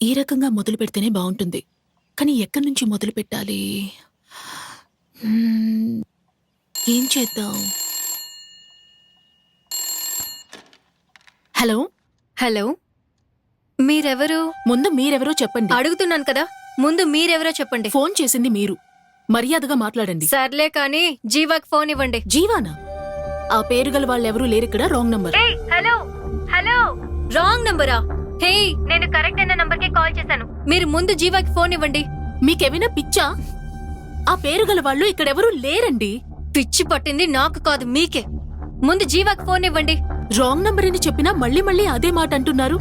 ఈ రకంగా మొదలు పెడితేనే బాగుంటుంది. కానీ ఎక్కడి నుంచి మొదలు పెట్టాలి? ఏం చేద్దాం? హలో హలో, మీరెవరు? ముందు మీరెవరో చెప్పండి. అడుగుతున్నాను కదా, ముందు మీరెవరో చెప్పండి. ఫోన్ చేసింది మీరు. మర్యాదగా మాట్లాడండి. సర్లే కానీ జీవాకి ఫోన్ ఇవ్వండి. జీవానా? ఆ పేరు గల వాళ్ళెవరూ లేరిక్కడ. Wrong number. Hello hello, wrong నంబరా? హే, నేను కరెక్ట్ అయిన నంబర్ కే కాల్ చేశాను. మీరు ముందు జీవాకి ఫోన్ ఇవ్వండి. మీకేమైనా పిచ్చా? ఆ పేరు గల వాళ్ళు ఇక్కడెవరూ లేరండి. పిచ్చి పట్టింది నాకు కాదు, మీకే. ముందు జీవాకి ఫోన్ ఇవ్వండి. రాంగ్ నంబర్ అని చెప్పినా మళ్ళీ మళ్ళీ అదే మాట అంటున్నారు.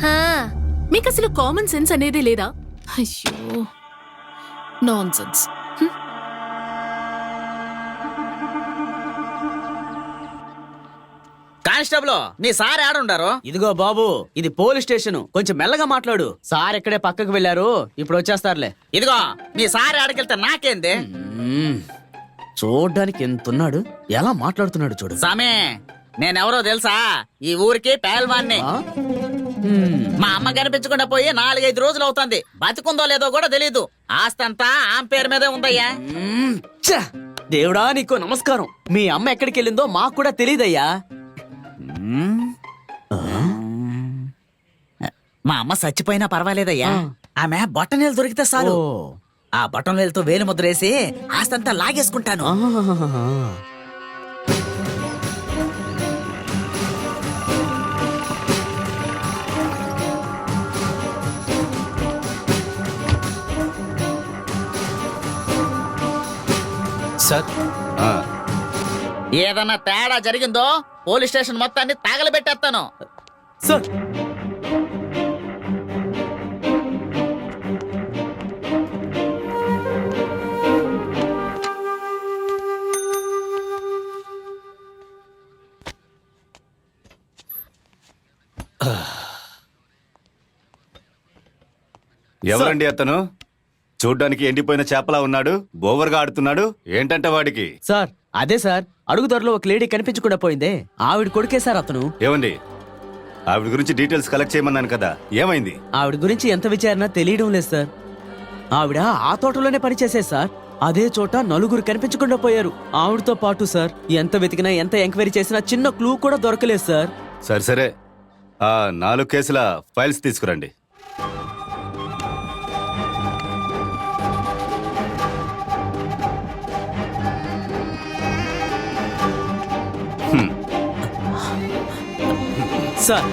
మీకసలు కామన్ సెన్స్ అనేదే లేదా? అయ్యో, నాన్ సెన్స్. కానిస్టేబుల్, మీ సార్ ఆడుండారు? ఇదిగో బాబు, ఇది పోలీస్ స్టేషన్, కొంచెం మెల్లగా మాట్లాడు. సార్ ఇక్కడే పక్కకు వెళ్ళారు, ఇప్పుడు వచ్చేస్తారులే. ఇదిగో, మీ సార్ ఆడకెళ్తే నాకేంది? చూడ్డానికి ఎంతున్నాడు, ఎలా మాట్లాడుతున్నాడు చూడు. సామే, నేనెవరో తెలుసా? ఈ ఊరికి పేల్వాన్ని. మా అమ్మ కనిపించకుండా పోయి 4-5 రోజులు అవుతుంది. బతికుందో లేదో కూడా తెలీదు. ఆస్తంతా ఆమె పేరు మీదే ఉందయ్యా. దేవుడా, నీకు నమస్కారం. మీ అమ్మ ఎక్కడికి వెళ్ళిందో మాకు కూడా తెలియదయ్యా. మా అమ్మ చచ్చిపోయినా పర్వాలేదయ్యా. ఆమె బొట్టనేలు దొరికితే చాలు. ఆ బొట్టనేలతో వేలు ముద్రేసి ఆస్తంతా లాగేసుకుంటాను. సార్, ఏదన్నా తేడా జరిగిందో పోలీస్ స్టేషన్ మొత్తాన్ని తగలబెట్టేస్తాను. సార్, ఎవరండి అతను? చూడ్డానికి ఎండిపోయిన చేపలా ఉన్నాడు, ఓవర్గా ఆడుతున్నాడు. ఏంటంటే వాడికి? సార్ అదే సార్, అడుగుదారిలో ఒక లేడీ కనిపించకుండా పోయిందే, ఆవిడ కొడుకే సార్ అతను. ఏమండి, ఆవిడ గురించి డీటెయిల్స్ కలెక్ట్ చేయమన్నాను కదా, ఏమైంది? ఆవిడ గురించి ఎంత విచారణ తెలియడం లేదు సార్. ఆవిడ ఆ తోటలోనే పనిచేసేది సార్. అదే చోట 4 కనిపించకుండా పోయారు ఆవిడతో పాటు సార్. ఎంత వెతికినా, ఎంత ఎంక్వైరీ చేసినా చిన్న క్లూ కూడా దొరకలేదు సార్. సరే సరే, ఆ 4 కేసుల ఫైల్స్ తీసుకురండి. సార్